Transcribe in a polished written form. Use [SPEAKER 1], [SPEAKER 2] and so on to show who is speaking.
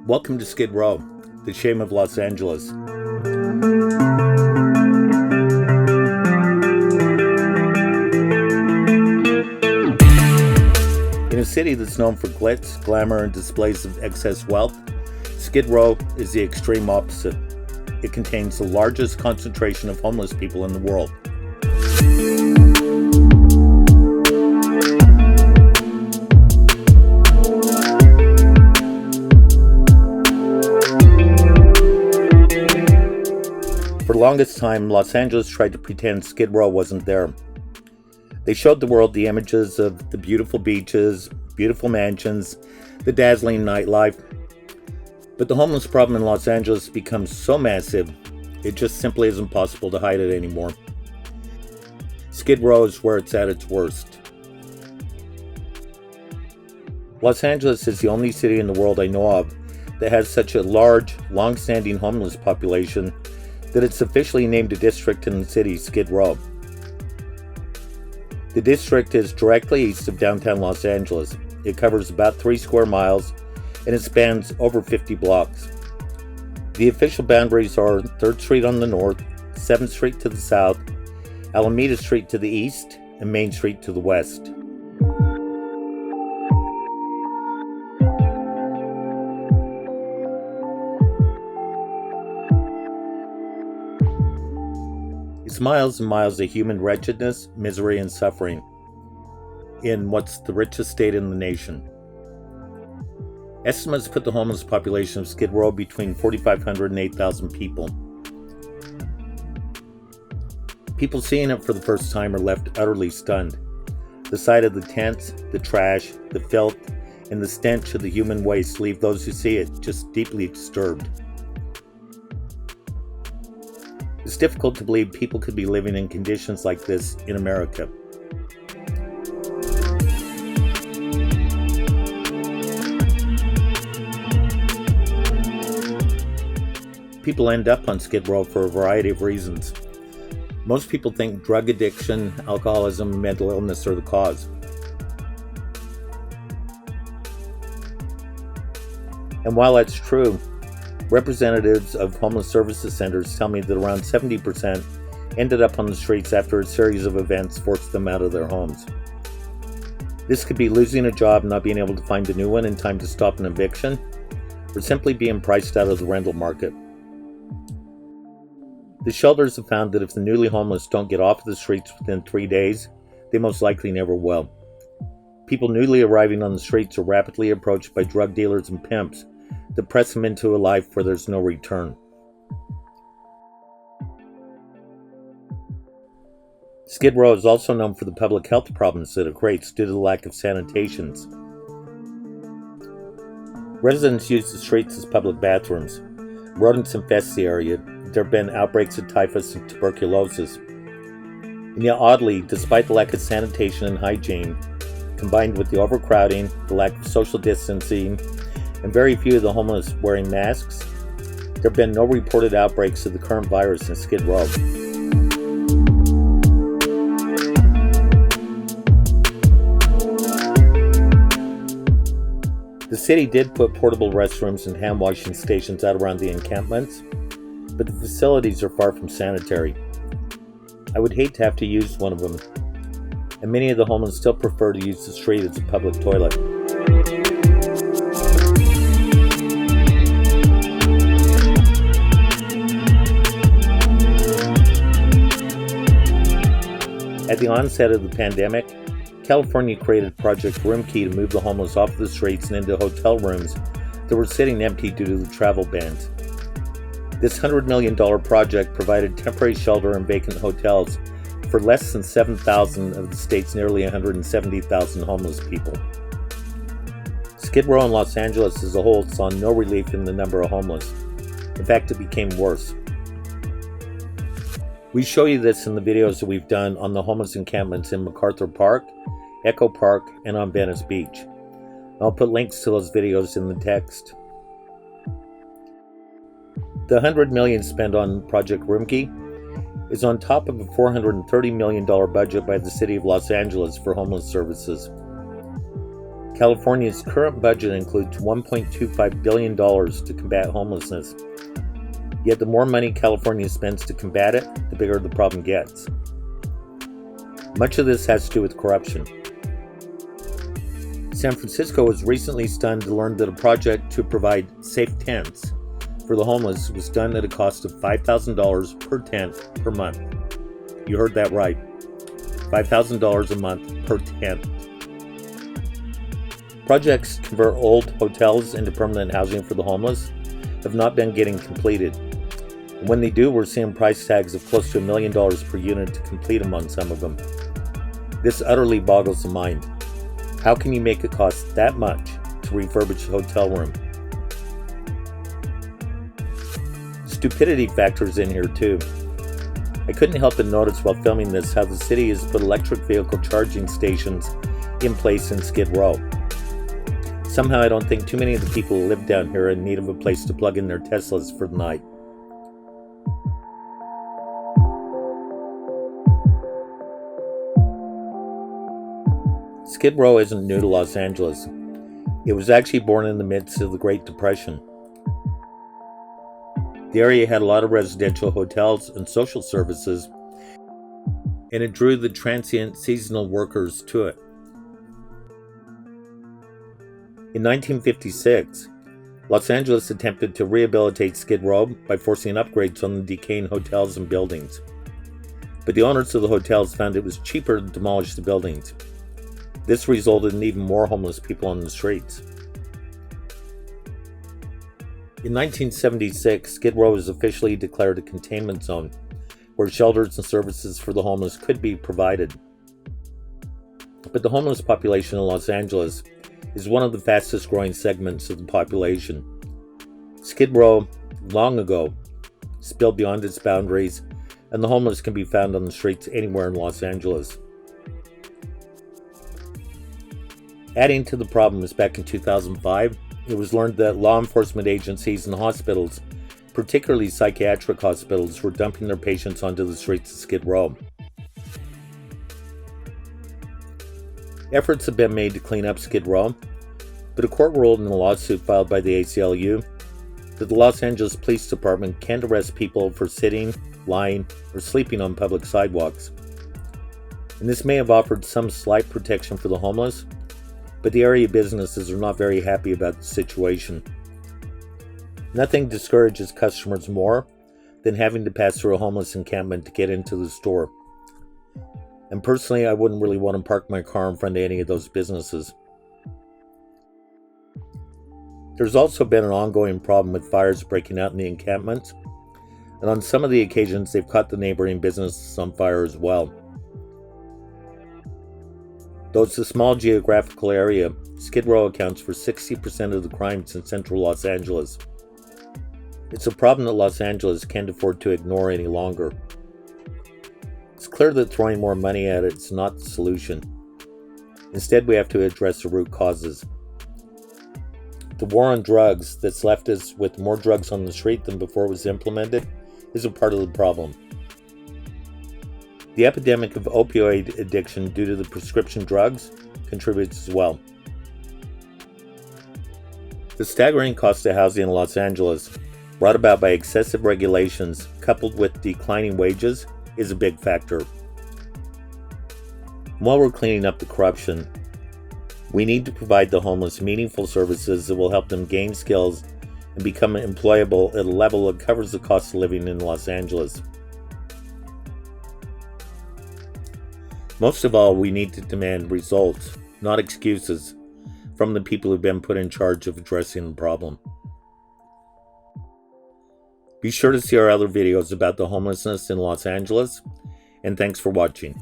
[SPEAKER 1] Welcome to Skid Row, the shame of Los Angeles. In a city that's known for glitz, glamour, and displays of excess wealth, Skid Row is the extreme opposite. It contains the largest concentration of homeless people in the world. For the longest time, Los Angeles tried to pretend Skid Row wasn't there. They showed the world the images of the beautiful beaches, beautiful mansions, the dazzling nightlife. But the homeless problem in Los Angeles becomes so massive, it just simply isn't possible to hide it anymore. Skid Row is where it's at its worst. Los Angeles is the only city in the world I know of that has such a large, long-standing homeless population that it's officially named a district in the city, Skid Row. The district is directly east of downtown Los Angeles. It covers about 3 square miles and it spans over 50 blocks. The official boundaries are 3rd Street on the north, 7th Street to the south, Alameda Street to the east, and Main Street to the west. It's miles and miles of human wretchedness, misery, and suffering in what's the richest state in the nation. Estimates put the homeless population of Skid Row between 4,500 and 8,000 people. People seeing it for the first time are left utterly stunned. The sight of the tents, the trash, the filth, and the stench of the human waste leave those who see it just deeply disturbed. It's difficult to believe people could be living in conditions like this in America. People end up on Skid Row for a variety of reasons. Most people think drug addiction, alcoholism, and mental illness are the cause. And while that's true, representatives of homeless services centers tell me that around 70% ended up on the streets after a series of events forced them out of their homes. This could be losing a job, not being able to find a new one in time to stop an eviction, or simply being priced out of the rental market. The shelters have found that if the newly homeless don't get off the streets within 3 days, they most likely never will. People newly arriving on the streets are rapidly approached by drug dealers and pimps that press them into a life where there's no return. Skid Row is also known for the public health problems that it creates due to the lack of sanitations. Residents use the streets as public bathrooms. Rodents infest the area. There have been outbreaks of typhus and tuberculosis. And yet oddly, despite the lack of sanitation and hygiene, combined with the overcrowding, the lack of social distancing, and very few of the homeless wearing masks, there have been no reported outbreaks of the current virus in Skid Row. The city did put portable restrooms and hand washing stations out around the encampments, but the facilities are far from sanitary. I would hate to have to use one of them, and many of the homeless still prefer to use the street as a public toilet. At the onset of the pandemic, California created Project Room Key to move the homeless off the streets and into hotel rooms that were sitting empty due to the travel bans. This $100 million project provided temporary shelter in vacant hotels for less than 7,000 of the state's nearly 170,000 homeless people. Skid Row in Los Angeles as a whole saw no relief in the number of homeless. In fact, it became worse. We show you this in the videos that we've done on the homeless encampments in MacArthur Park, Echo Park, and on Venice Beach. I'll put links to those videos in the text. The $100 million spent on Project Room Key is on top of a $430 million budget by the City of Los Angeles for homeless services. California's current budget includes $1.25 billion to combat homelessness. Yet the more money California spends to combat it, the bigger the problem gets. Much of this has to do with corruption. San Francisco was recently stunned to learn that a project to provide safe tents for the homeless was done at a cost of $5,000 per tent per month. You heard that right. $5,000 a month per tent. Projects to convert old hotels into permanent housing for the homeless have not been getting completed. And when they do, we're seeing price tags of close to $1 million per unit to complete them on some of them. This utterly boggles the mind. How can you make it cost that much to refurbish a hotel room? Stupidity factors in here too. I couldn't help but notice while filming this how the city has put electric vehicle charging stations in place in Skid Row. Somehow I don't think too many of the people who live down here are in need of a place to plug in their Teslas for the night. Skid Row isn't new to Los Angeles. It was actually born in the midst of the Great Depression. The area had a lot of residential hotels and social services, and it drew the transient seasonal workers to it. In 1956, Los Angeles attempted to rehabilitate Skid Row by forcing upgrades on the decaying hotels and buildings. But the owners of the hotels found it was cheaper to demolish the buildings. This resulted in even more homeless people on the streets. In 1976, Skid Row was officially declared a containment zone, where shelters and services for the homeless could be provided. But the homeless population in Los Angeles is one of the fastest growing segments of the population. Skid Row, long ago, spilled beyond its boundaries, and the homeless can be found on the streets anywhere in Los Angeles. Adding to the problem is back in 2005, it was learned that law enforcement agencies and hospitals, particularly psychiatric hospitals, were dumping their patients onto the streets of Skid Row. Efforts have been made to clean up Skid Row, but a court ruled in a lawsuit filed by the ACLU that the Los Angeles Police Department can't arrest people for sitting, lying, or sleeping on public sidewalks. And this may have offered some slight protection for the homeless, but the area businesses are not very happy about the situation. Nothing discourages customers more than having to pass through a homeless encampment to get into the store. And personally, I wouldn't really want to park my car in front of any of those businesses. There's also been an ongoing problem with fires breaking out in the encampments, and on some of the occasions they've caught the neighboring businesses on fire as well. Though it's a small geographical area, Skid Row accounts for 60% of the crimes in central Los Angeles. It's a problem that Los Angeles can't afford to ignore any longer. It's clear that throwing more money at it is not the solution. Instead, we have to address the root causes. The war on drugs that's left us with more drugs on the street than before it was implemented is a part of the problem. The epidemic of opioid addiction due to the prescription drugs contributes as well. The staggering cost of housing in Los Angeles, brought about by excessive regulations coupled with declining wages, is a big factor. While we're cleaning up the corruption, we need to provide the homeless meaningful services that will help them gain skills and become employable at a level that covers the cost of living in Los Angeles. Most of all, we need to demand results, not excuses, from the people who've been put in charge of addressing the problem. Be sure to see our other videos about the homelessness in Los Angeles, and thanks for watching.